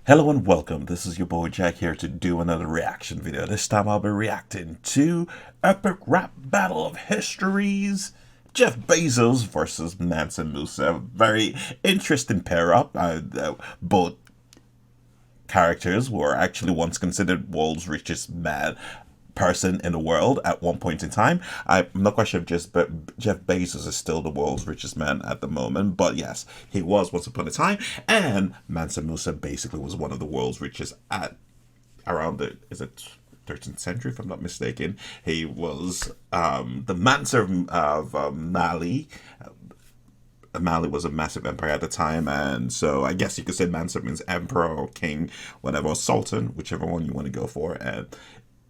Hello and welcome, this is your boy Jack here to do another reaction video. This time I'll be reacting to Epic Rap Battle of Histories, Jeff Bezos versus Mansa Musa. Very interesting pair-up. Both characters were actually once considered world's richest person in the world at one point in time. I'm not quite sure if Jeff Bezos is still the world's richest man at the moment, but yes, he was once upon a time. And Mansa Musa basically was one of the world's richest at around the 13th century, if I'm not mistaken. He was the Mansa of Mali. Mali was a massive empire at the time, and so I guess you could say Mansa means emperor or king, whatever, or sultan, whichever one you want to go for. And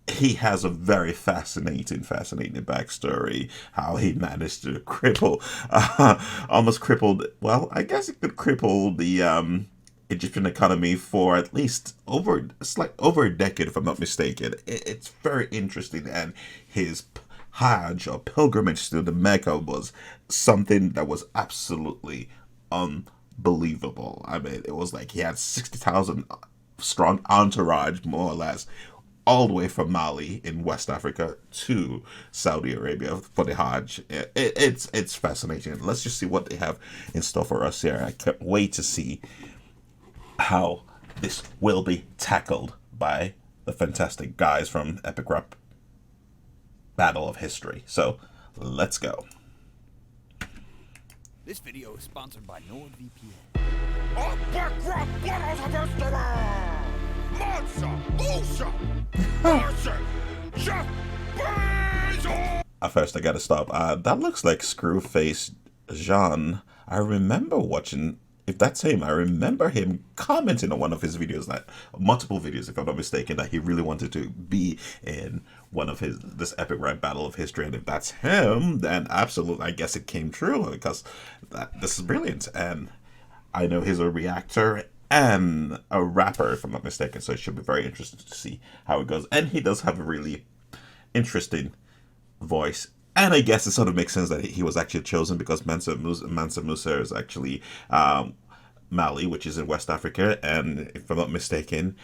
he has a very fascinating backstory. How he managed to almost crippled. Well, I guess it could cripple the Egyptian economy for at least over a decade, if I'm not mistaken. It's very interesting, and his Hajj or pilgrimage to the Mecca was something that was absolutely unbelievable. I mean, it was like he had 60,000 strong entourage, more or less, all the way from Mali in West Africa to Saudi Arabia for the Hajj. It's fascinating. Let's just see what they have in store for us here. I can't wait to see how this will be tackled by the fantastic guys from Epic Rap Battle of History. So let's go. This video is sponsored by NordVPN. Mansa Musa versus Jeff Bezos. At first, I gotta stop. That looks like Screwface Jean. I remember watching. If that's him, I remember him commenting on one of his videos, like multiple videos, if I'm not mistaken, that he really wanted to be in one of this epic rap battle of history. And if that's him, then absolutely, I guess it came true, because this is brilliant. And I know he's a reactor and a rapper, if I'm not mistaken, so it should be very interesting to see how it goes. And he does have a really interesting voice. And I guess it sort of makes sense that he was actually chosen, because Mansa Musa is actually Mali, which is in West Africa, and if I'm not mistaken,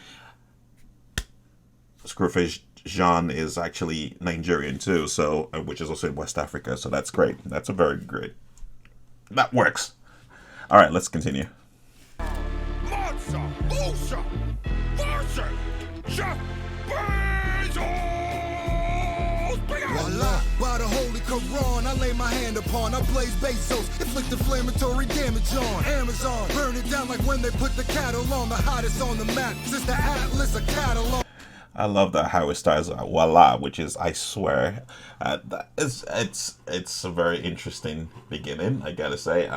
Screwface Jean is actually Nigerian too, so which is also in West Africa. So that's great. That's a very great. That works. All right, let's continue. Mansa Musa versus Jeff Bezos. Voila, by the holy Quran, I lay my hand upon. I blaze Bezos, inflict inflammatory damage on Amazon. Burn it down like when they put the cattle on. The hottest on the map, since the Atlas a catalog. I love that how it starts voila, which is I swear. It's a very interesting beginning, I gotta say.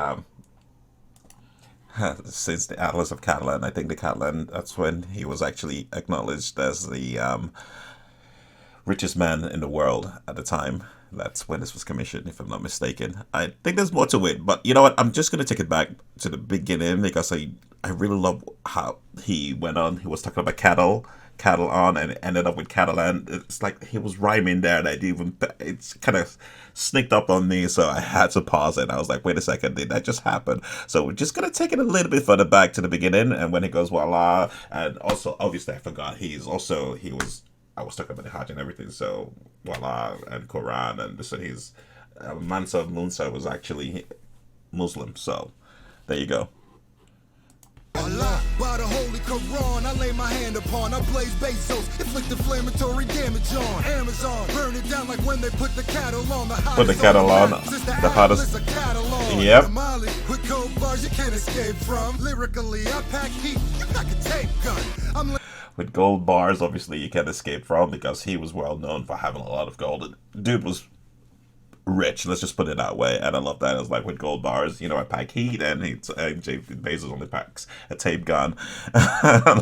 Since the Atlas of Catalan, I think the Catalan, that's when he was actually acknowledged as the richest man in the world at the time. That's when this was commissioned, if I'm not mistaken. I think there's more to it, but you know what? I'm just going to take it back to the beginning, because I really love how he went on. He was talking about cattle on, and it ended up with Catalan. It's like he was rhyming there, and it's kind of sneaked up on me, so I had to pause it. I was like, wait a second, did that just happen? So we're just gonna take it a little bit further back to the beginning, and when it goes voila, and also obviously I forgot I was talking about the Hajj and everything, so voila, and Quran, and so he's Mansa Musa was actually Muslim, so there you go. Allah, by the holy Quran, I lay my hand upon. I blaze Bezos, inflict inflammatory damage on Amazon. Burn it down like when they put the cattle on. The hottest Put the cattle on, the hottest. Yep. With cold bars you can't escape from. Lyrically, I pack heat, you pack a tape gun. With gold bars, obviously you can't escape from, because he was well known for having a lot of gold. Dude was rich, let's just put it that way, and I love that. It's like with gold bars, you know, I pack heat, and Jeff Bezos only packs a tape gun.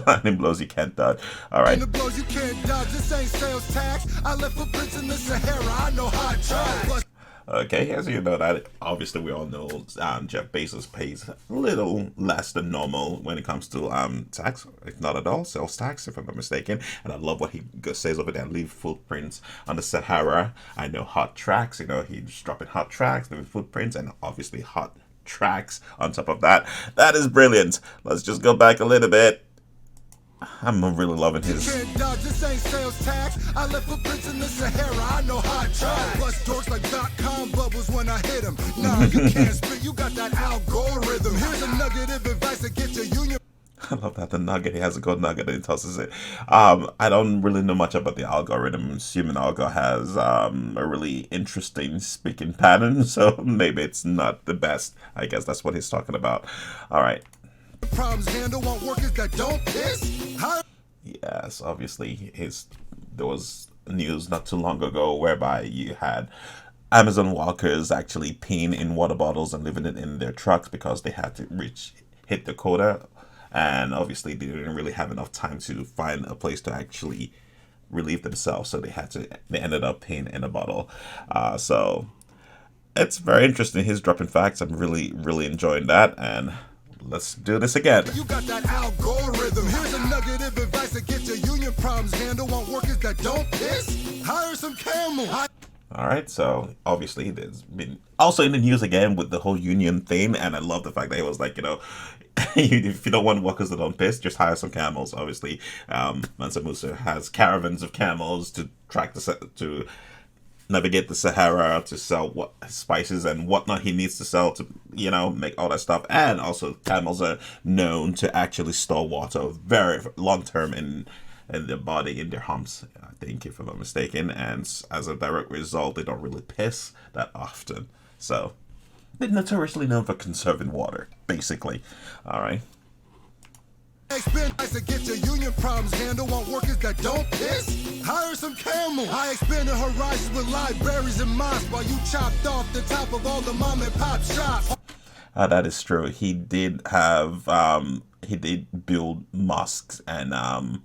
Lightning blows you can't dodge. All right. The blows you can't dodge. This ain't sales tax. I left footprints in the Sahara. I know how to try. Okay, as you know that, obviously we all know Jeff Bezos pays a little less than normal when it comes to tax, if not at all, sales tax, if I'm not mistaken. And I love what he says over there, leave footprints on the Sahara. I know hot tracks, you know, he's dropping hot tracks, leaving footprints, and obviously hot tracks on top of that. That is brilliant. Let's just go back a little bit. I'm really loving his. Can't dodge, this ain't sales tax. I left footprints in the Sahara, I know how to try. Plus dorks like .com bubbles when I hit them. Nah, you can't spit, you got that algorithm. Here's a nugget of advice to get your union. I love that the nugget. He has a gold nugget and he tosses it. I don't really know much about the algorithm. I'm assuming Algo has a really interesting speaking pattern, so maybe it's not the best. I guess that's what he's talking about. All right. Problems handle want workers that don't piss. Yes, obviously, there was news not too long ago whereby you had Amazon walkers actually peeing in water bottles and leaving it in their trucks because they had to hit the quota, and obviously they didn't really have enough time to find a place to actually relieve themselves, so they ended up peeing in a bottle. So it's very interesting. He's dropping facts. I'm really enjoying that, and let's do this again. You got that algorithm. Here's a nugget of advice to get your union problems handled. Want workers that don't piss? Hire some camel. All right, so obviously there's been also in the news again with the whole union thing, and I love the fact that it was like, if you don't want workers that don't piss, just hire some camels. Obviously, Mansa Musa has caravans of camels to to navigate the Sahara to sell what spices and whatnot he needs to sell to, make all that stuff. And also, camels are known to actually store water very long term in their body, in their humps, I think, if I'm not mistaken. And as a direct result, they don't really piss that often. So they're notoriously known for conserving water, basically. All right. Expend to get your union problems handled. Want workers that don't piss? Hire some camel. I expanded horizons with libraries and mosques while you chopped off the top of all the mom and pop shops. That is true. He did build mosques and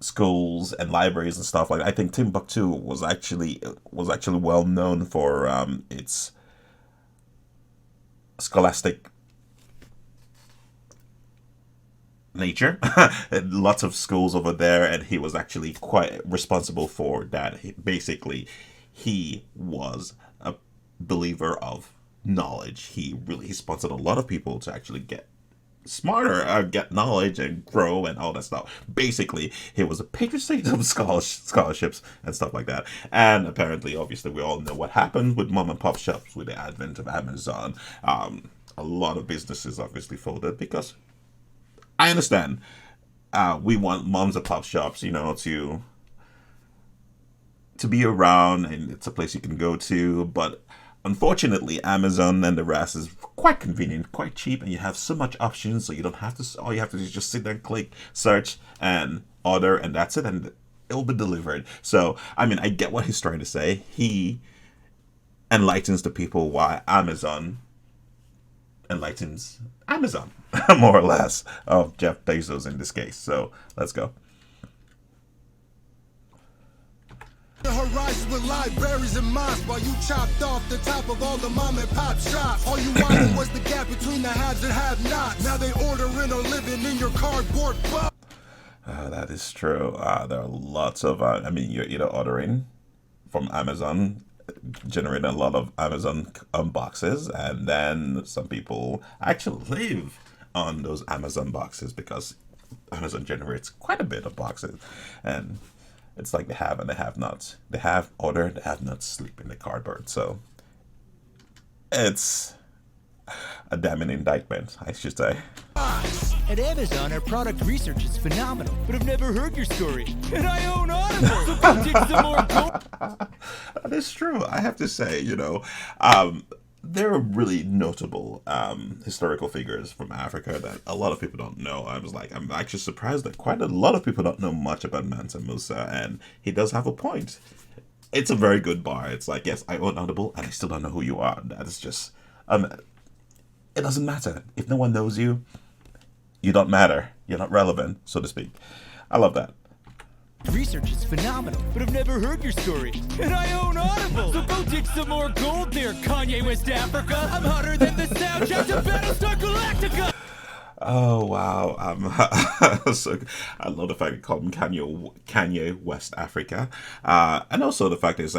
schools and libraries and stuff like that. I think Timbuktu was actually well known for its scholastic nature. Lots of schools over there, and he was actually quite responsible for that. He was a believer of knowledge. He sponsored a lot of people to actually get smarter, get knowledge and grow and all that stuff. Basically, he was a patron saint of scholarships and stuff like that. And apparently, obviously, we all know what happened with mom and pop shops with the advent of Amazon. A lot of businesses obviously folded because I understand. We want moms and pop shops, to be around, and it's a place you can go to. But unfortunately, Amazon and the rest is quite convenient, quite cheap, and you have so much options. So you don't have to. All you have to do is just sit there and click, search, and order, and that's it, and it'll be delivered. So I get what he's trying to say. He enlightens the people why Amazon enlightens Amazon, more or less, of Jeff Bezos in this case. So let's go. The horizons with libraries and mosques while you chopped off the top of all the mom and pop shops. All you wanted was the gap between the haves and have-nots. Now they ordering or living in your cardboard box. That is true. There are lots of, you're either ordering from Amazon, generating a lot of Amazon boxes, and then some people actually live on those Amazon boxes because Amazon generates quite a bit of boxes, and it's like the have and the have-nots. The have order, the have-nots sleep in the cardboard. So it's a damning indictment, I should say. At Amazon, our product research is phenomenal, but I've never heard your story, and I own Audible, so go dig some more gold. That is true. I have to say, there are really notable historical figures from Africa that a lot of people don't know. I'm actually surprised that quite a lot of people don't know much about Mansa Musa, and he does have a point. It's a very good bar. It's like, yes, I own Audible, and I still don't know who you are. That is just, it doesn't matter. If no one knows you, you don't matter. You're not relevant, so to speak. I love that. Research is phenomenal, but I've never heard your story, and I own Audible, so go dig some more gold there, Kanye West Africa. I'm hotter than the soundtrack to Battlestar Galactica. Oh wow! So I love the fact they called him Kanye West Africa, and also the fact is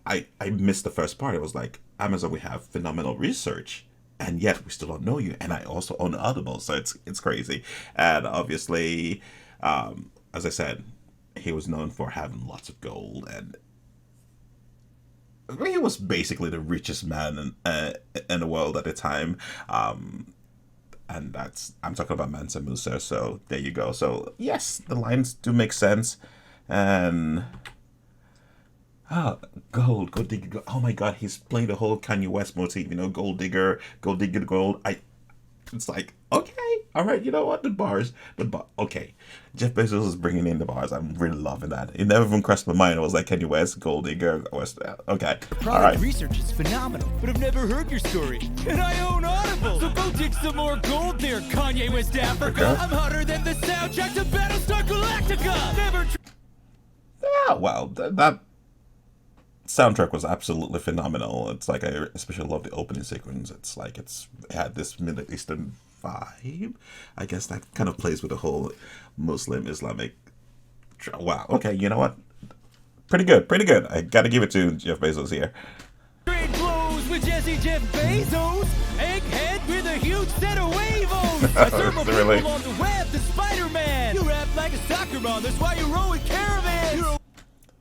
I missed the first part. It was like, Amazon, we have phenomenal research. and yet we still don't know you. And I also own Audible, so it's crazy. And obviously, as I said, he was known for having lots of gold, and he was basically the richest man in the world at the time. And I'm talking about Mansa Musa. So there you go. So yes, the lines do make sense, and gold digger. Oh my God, he's playing the whole Kanye West motif. Gold digger, gold digger, gold. It's like, okay, all right. You know what? Okay, Jeff Bezos is bringing in the bars. I'm really loving that. It never even crossed my mind. I was like, Kanye West, gold digger, West. Okay, all right. Research is phenomenal, but I've never heard your story. And I own Audible, so go dig some more gold there, Kanye West Africa. Okay. I'm hotter than the soundtrack to Battlestar Galactica. Never. Yeah, well, that soundtrack was absolutely phenomenal. It's like I especially love the opening sequence. It's like it had this Middle Eastern vibe. I guess that kind of plays with the whole Muslim Islamic. Wow. Okay, you know what? Pretty good. Pretty good. I gotta give it to Jeff Bezos here. Trade blows with Jeff Bezos. Egghead with a huge set of wavos. I serve people Really? on the web, the Spider-Man. You rap like a soccer mom. That's why you're rowing caravans.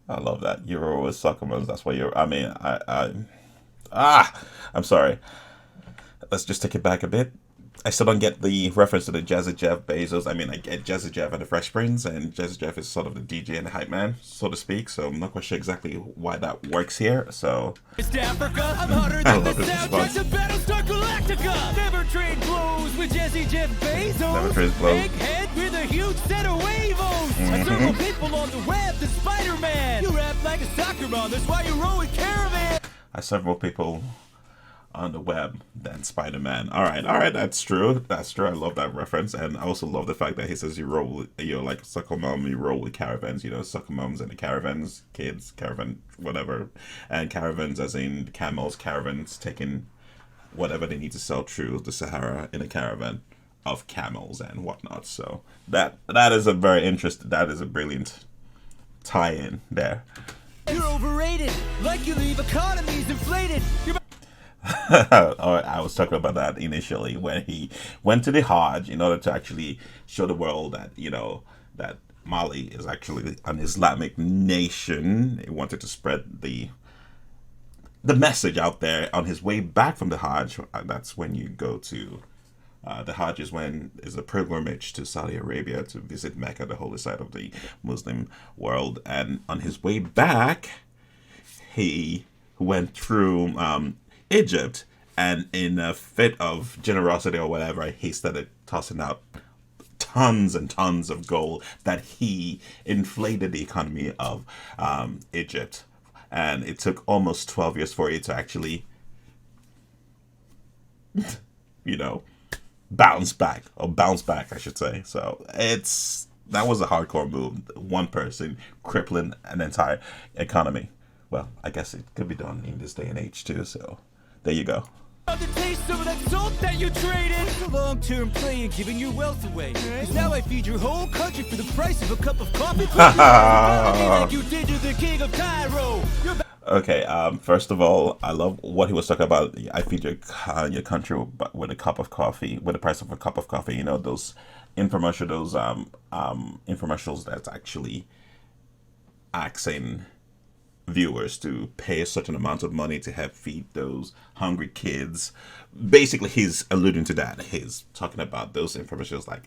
I love that. You're with suckermans. That's why you're. I mean, I'm sorry. Let's just take it back a bit. I still don't get the reference to the Jazzy Jeff Bezos. I mean, I get Jazzy Jeff and the Fresh Prince, and Jazzy Jeff is sort of the DJ and the hype man, so to speak. So I'm not quite sure exactly why that works here. So West Africa, I'm hotter I than the love this soundtrack response. to Battlestar Galactica. Never trade blows with Jeff Bezos. Never trade blows. Egghead with a huge set of wavos. I serve people on the web, the Spider-Man. You rap like a soccer mom. That's why you're rowing caravan. I serve more people on the web than Spider-Man. All right, that's true. That's true. I love that reference, and I also love the fact that he says you're like sucker mom, you roll with caravans. Sucker moms and the caravans, kids, caravan, whatever, and caravans as in camels, caravans taking whatever they need to sell through the Sahara in a caravan of camels and whatnot. So that is a very interesting. That is a brilliant tie-in there. You're overrated, like you leave economies inflated. You're I was talking about that initially when he went to the Hajj in order to actually show the world that that Mali is actually an Islamic nation. He wanted to spread the message out there. On his way back from the Hajj, that's when you go to the Hajj is a pilgrimage to Saudi Arabia to visit Mecca, the holy site of the Muslim world. And on his way back, he went through Egypt, and in a fit of generosity or whatever, he started tossing out tons and tons of gold that he inflated the economy of Egypt. And it took almost 12 years for it to actually, bounce back, I should say. So that was a hardcore move. One person crippling an entire economy. Well, I guess it could be done in this day and age too, so there you go. the taste of that salt that you traded. It's a long-term play and giving your wealth away. 'Cause now I feed your whole country for the price of a cup of coffee. Like you did to the king of Cairo. Okay, first of all, I love what he was talking about. I feed your country with a cup of coffee, with the price of a cup of coffee. Those infomercials that's actually asking viewers to pay a certain amount of money to help feed those hungry kids. Basically, he's alluding to that. He's talking about those infomercials like,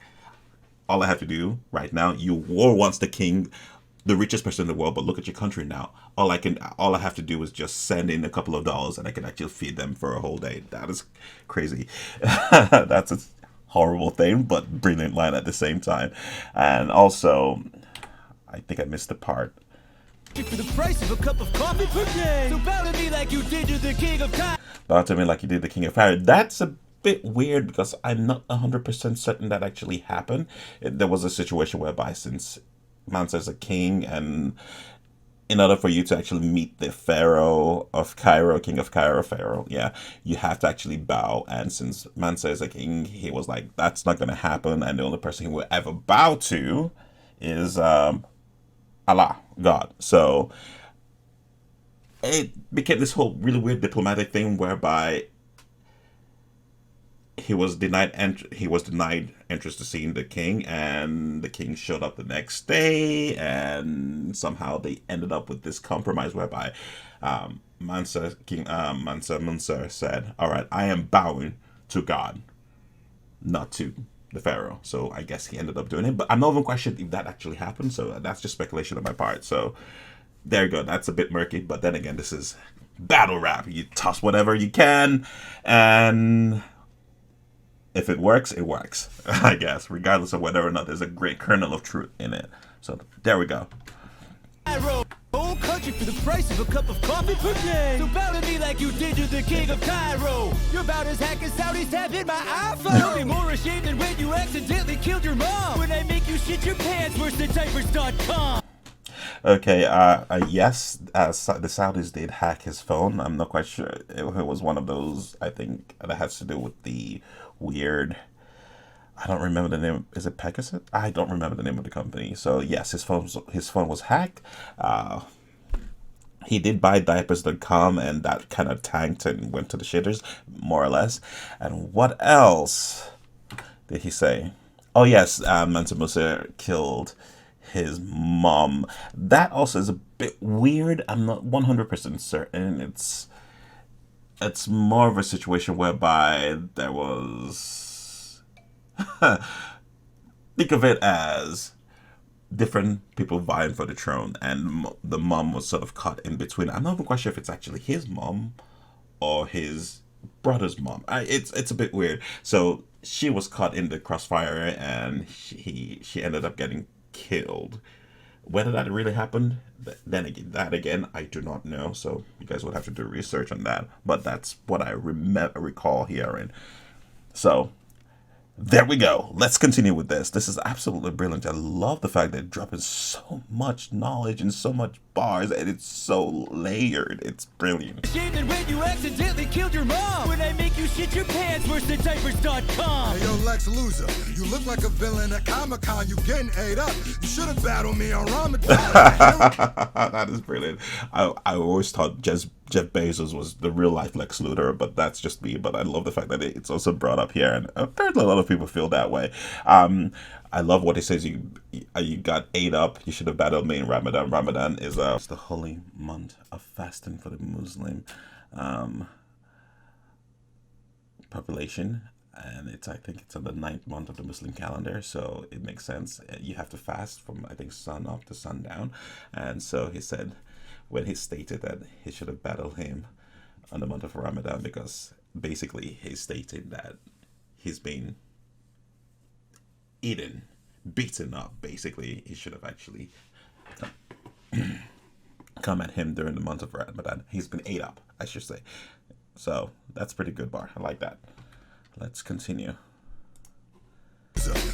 all I have to do right now, you were once the king, the richest person in the world, but look at your country now. All I have to do is just send in a couple of dollars and I can actually feed them for a whole day. That is crazy. That's a horrible thing, but brilliant line at the same time. And also, I think I missed the part. For the price of a cup of coffee per day. So bow to me like you did to the king of Cairo. Bow to me like you did the king of Cairo. That's a bit weird because I'm not 100% certain that actually happened. There was a situation whereby since Mansa is a king, and in order for you to actually meet the Pharaoh of Cairo, king of Cairo, Pharaoh, yeah, you have to actually bow. And since Mansa is a king, he was like, that's not going to happen. And the only person he will ever bow to is Allah, God. So it became this whole really weird diplomatic thing whereby he was denied entrance to seeing the king, and the king showed up the next day, and somehow they ended up with this compromise whereby Mansa Musa said, "All right, I am bowing to God, not to the pharaoh." So I guess he ended up doing it, but I'm not even quite sure if that actually happened. So that's just speculation on my part. So there you go. That's a bit murky, but then again, this is battle rap. You toss whatever you can, and if it works, it works, I guess, regardless of whether or not there's a great kernel of truth in it. So there we go. Whole country for the price of a cup of coffee per day. So bow to me like you did to the king of Cairo. You're about as hack as Saudis have in my iPhone. You'll be more ashamed than when you accidentally killed your mom. When I make you shit your pants, worse than diapers.com. Okay, yes, the Saudis did hack his phone. I'm not quite sure. It was one of those, I think, that has to do with the weird... I don't remember the name. Is it Pegasus? I don't remember the name of the company. So yes, his phone was hacked. He did buy diapers.com, and that kind of tanked and went to the shitters, more or less. And what else did he say? Oh yes, Mansa Musa killed his mom. That also is a bit weird. I'm not 100% certain. It's more of a situation whereby there was... think of it as different people vying for the throne, and the mom was sort of caught in between. I'm not even quite sure if it's actually his mom or his brother's mom. It's a bit weird. So she was caught in the crossfire, and she ended up getting killed. Whether that really happened, then again, I do not know. So you guys would have to do research on that. But that's what I recall hearing. So there we go. Let's continue with this. This is absolutely brilliant. I love the fact that it dropping so much knowledge and so much bars, and it's so layered. It's brilliant. Shame than when you accidentally killed your mom. When I make you shit your pants, worse than diapers.com. Hey, yo, Lex Loser, you look like a villain at Comic-Con. You getting ate up. You should have battled me on Ramadan. That is brilliant. I always thought Jeff Bezos was the real life Lex Luthor, but that's just me. But I love the fact that it's also brought up here, and apparently a lot of people feel that way. I love what he says. You got ate up. You should have battled me in Ramadan. Ramadan is it's the holy month of fasting for the Muslim population, and I think it's on the 9th month of the Muslim calendar, so it makes sense. You have to fast from, I think, sun up to sundown. And so he said, when he stated that he should have battled him on the month of Ramadan, because basically he's stating that he's been eaten, beaten up. Basically, he should have actually come at him during the month of Ramadan. He's been ate up, I should say. So that's pretty good bar. I like that. Let's continue.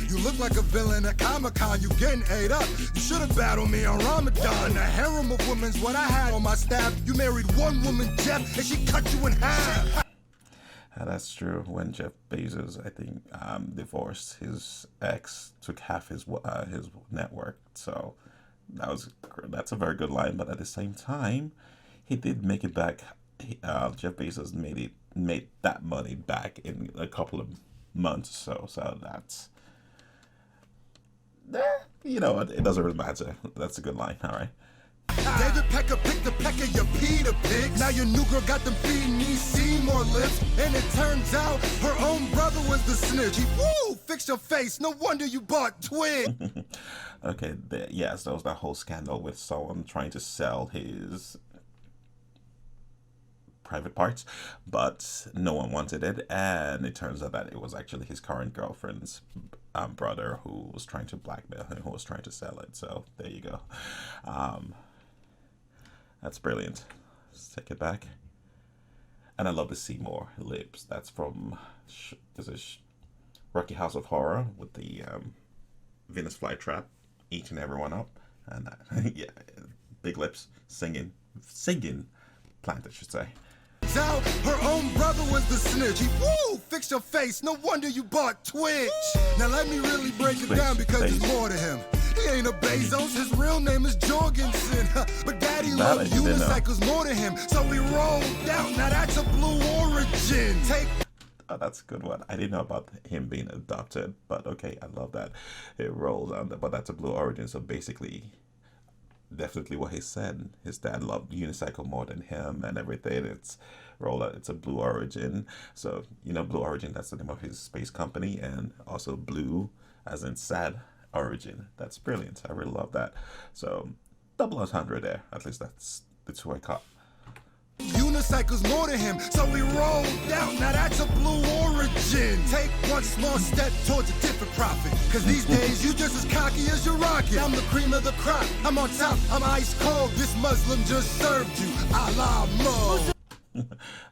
You look like a villain at Comic-Con. You getting ate up. You should have battled me on Ramadan. A harem of women's what I had on my staff. You married one woman, Jeff, and she cut you in half. That's true. When Jeff Bezos, I think, divorced, his ex took half his net worth. So that's a very good line. But at the same time, he did make it back. Jeff Bezos made that money back in a couple of months. So that's, you know, it doesn't really matter. That's a good line. All right. David Pecker picked the pecker, you Peter Pigs. Now your new girl got them feeding these Seymour lips. And it turns out her own brother was the snitch. Woo! Fix your face. No wonder you bought Twig. Okay, yes, there was that whole scandal with someone trying to sell his private parts, but no one wanted it, and it turns out that it was actually his current girlfriend's brother who was trying to blackmail him, who was trying to sell it. So there you go. That's brilliant. Let's take it back. And I love the Seymour lips. That's from Rocky House of Horror with the Venus flytrap eating everyone up, and yeah, big lips, singing plant, I should say. Out, her own brother was the snitch. Woo! Fix your face. No wonder you bought Twitch. Now let me really break it down, because there's more to him. He ain't a Bezos. His real name is Jorgensen. But daddy loved unicycles more to him, so we rolled out. Now that's a blue origin. That's a good one. I didn't know about him being adopted, but okay, I love that. It rolls on that, but that's a Blue Origin, so basically, definitely what he said. His dad loved unicycle more than him and everything. It's rolled out. It's a Blue Origin, so you know Blue Origin. That's the name of his space company, and also Blue, as in sad origin. That's brilliant. I really love that. So double entendre there. At least that's who I caught. Unicycle's more to him, so we rolled down. Now that's a Blue Origin. Take one small step towards a different profit. Cause these days you just as cocky as your rocket. I'm the cream of the crop. I'm on top. I'm ice cold. This Muslim just served you. A la mode.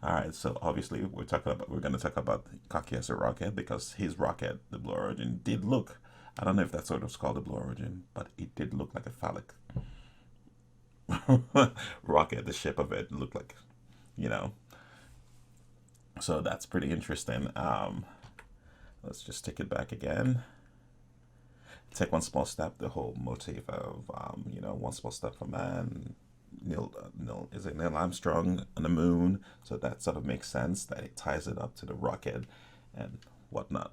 All right, so obviously we're going to talk about cocky as a rocket because his rocket, the Blue Origin, did look. I don't know if that's what it's called, the Blue Origin, but it did look like a phallic rocket. The shape of it looked like, you know. So that's pretty interesting. Let's just take it back again. Take one small step. The whole motif of you know, one small step for man. Neil Armstrong on the moon. So that sort of makes sense that it ties it up to the rocket and whatnot.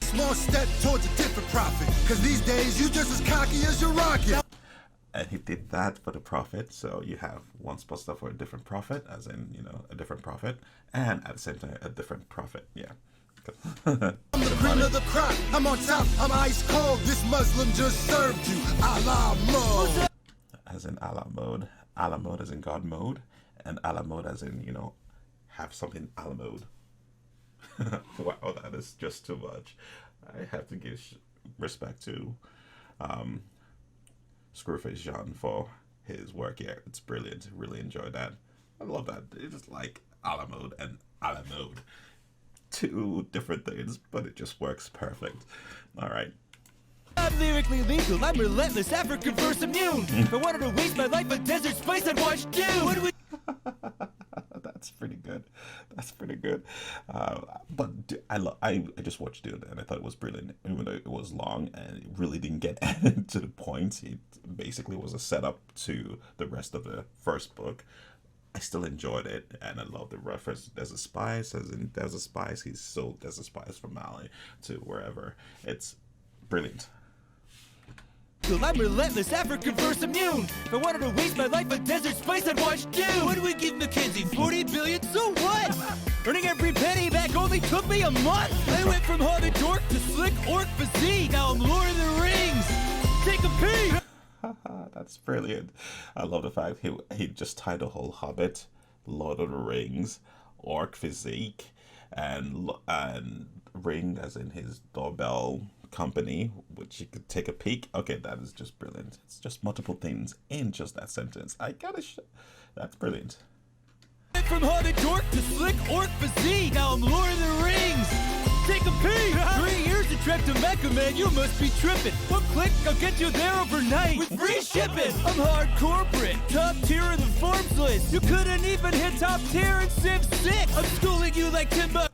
Small step towards a different profit. Cause these days you just as cocky as your rocket. And he did that for the profit. So you have one small step for a different profit, as in, you know, a different profit, and at the same time a different profit. Yeah. I'm the cream of the crop. I'm on top. I'm ice cold. This Muslim just served you. A la mode. As in a la mode. A la mode as in God mode. And a la mode as in, you know, have something a la mode. Wow, that is just too much. I have to give respect to Screwface Jean for his work here. It's brilliant. Really enjoyed that. I love that. It's like a la mode and a la mode. Two different things, but it just works perfect. All right. I'm lyrically lethal, I'm relentless, African verse immune. If I wanted to waste my life in desert space, I'd watch Dune. What do we... That's pretty good. That's pretty good. But I just watched Dune and I thought it was brilliant, even though it was long and it really didn't get to the point. It basically was a setup to the rest of the first book. I still enjoyed it, and I love the reference. There's a spice, as in there's a spice. He's sold there's a spice from Mali to wherever. It's brilliant. I'm relentless, African verse immune. If I wanted to waste my life in desert space, I'd watch Dune. What do we give Mackenzie? 40 billion? So what? Earning every penny back only took me a month. I went from haunted dork to slick orc physique. Now I'm Lord of the Rings. Take a peek. That's brilliant. I love the fact he just tied the whole Hobbit, Lord of the Rings, orc physique, and ring as in his doorbell company, which you could take a peek. Okay, that is just brilliant. It's just multiple things in just that sentence. I gotta that's brilliant. From haunted dork to slick orc physique. Now I'm Lord of the Rings. Take a peek. 3 years to trek to Mecca, man. You must be tripping. One click, I'll get you there overnight with free shipping. I'm hard corporate, top tier in the Forbes list. You couldn't even hit top tier in Civ 6. I'm schooling you like Timber.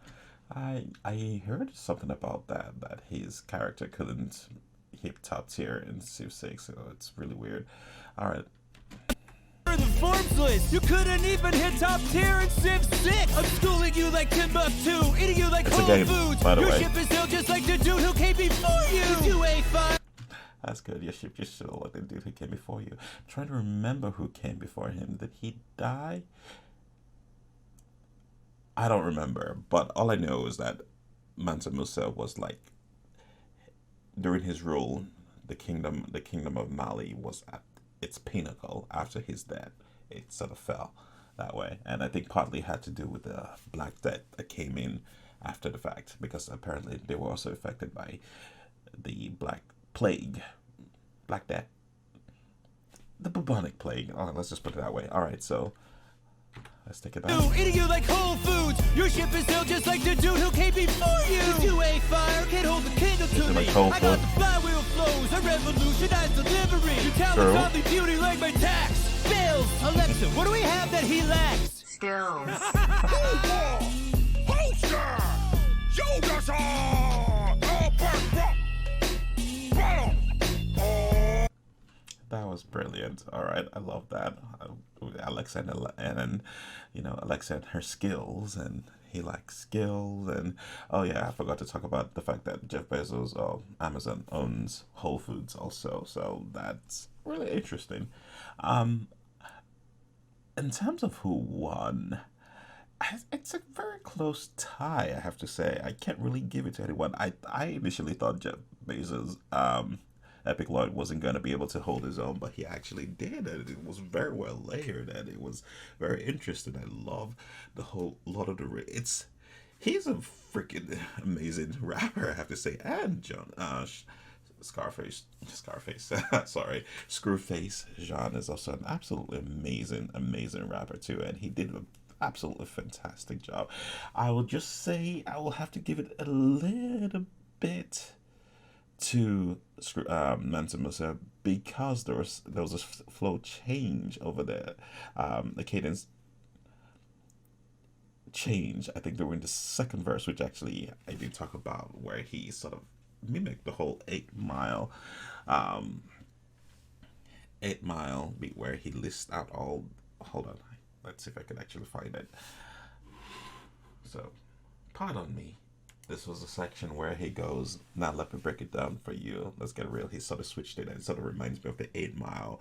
I heard something about that his character couldn't hit top tier in Civ 6, so it's really weird. All right. The Forbes list. You couldn't even hit top tier in Civ 6. I'm schooling you like Timbuktu, eating you like Whole Foods. By the Your way. ship is sailed just like the dude who came before you. You ain't fine. That's good. Your ship just sailed like the dude who came before you. I'm trying to remember who came before him. Did he die? I don't remember, but all I know is that Mansa Musa was like, during his rule, the kingdom of Mali was at its pinnacle. After his death, it sort of fell that way, and I think partly had to do with the Black Death that came in after the fact, because apparently they were also affected by the Black Plague, Black Death, the bubonic plague. Oh, let's just put it that way. All right, so let's take it back. Eating you like Whole Foods. Your ship is sailed just like the dude who came before you. You ain't fire, can't hold the candle to me. Like I got the flywheel flows, I revolutionize delivery. Your talent, godly beauty like my tax. Bills, Alexa, what do we have that he lacks? Skills. Holster! Yoga That was brilliant. All right, I love that. Alexa and you know, Alexa and her skills and he lacks skills. And oh yeah, I forgot to talk about the fact that Jeff Bezos, Amazon, owns Whole Foods also, so that's really interesting. Um, in terms of who won, it's a very close tie, I have to say. I can't really give it to anyone. I initially thought Jeff Bezos, Epic Lord, wasn't going to be able to hold his own, but he actually did, and it was very well layered, and it was very interesting. I love the whole Lord of the Rings. He's a freaking amazing rapper, I have to say. And John, Scarface, sorry, Screwface Jean is also an absolutely amazing rapper too, and he did an absolutely fantastic job. I will just say I will have to give it a little bit to Mansa Musa because there was a flow change over there, the cadence change. I think they were in the second verse, which actually I did talk about, where he sort of mimicked the whole 8 Mile, 8 Mile beat, where he lists out all. Hold on, let's see if I can actually find it. So, pardon me. This was a section where he goes, now let me break it down for you. Let's get real. He sort of switched it, and it sort of reminds me of the 8 Mile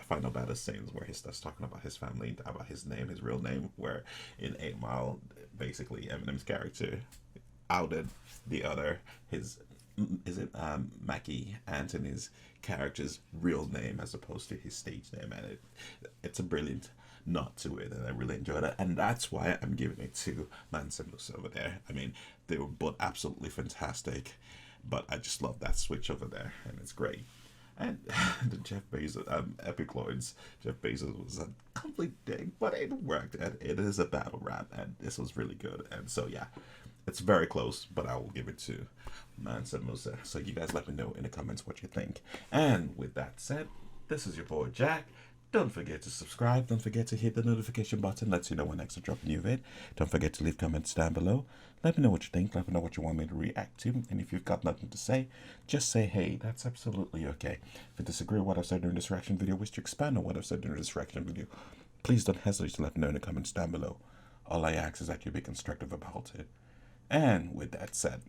final battle scenes where he starts talking about his family, about his name, his real name, where in 8 Mile, basically Eminem's character outed the other, Mackie Anthony's character's real name as opposed to his stage name, and it's a brilliant nod to it, and I really enjoyed it, and that's why I'm giving it to Mansa Musa over there. I mean, they were both absolutely fantastic, but I just love that switch over there, and it's great. And the Jeff Bezos, Epic Lords, Jeff Bezos was a complete dig, but it worked, and it is a battle rap, and this was really good, and so yeah, it's very close, but I will give it to Mansa Musa. So you guys let me know in the comments what you think. And with that said, this is your boy Jack. Don't forget to subscribe. Don't forget to hit the notification button. Lets you know when next I drop a new vid. Don't forget to leave comments down below. Let me know what you think. Let me know what you want me to react to. And if you've got nothing to say, just say, hey, that's absolutely okay. If you disagree with what I've said during this reaction video, wish to expand on what I've said during this reaction video, please don't hesitate to let me know in the comments down below. All I ask is that you be constructive about it. And with that said,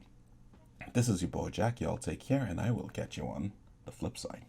this is your boy Jack. Y'all take care, and I will catch you on the flip side.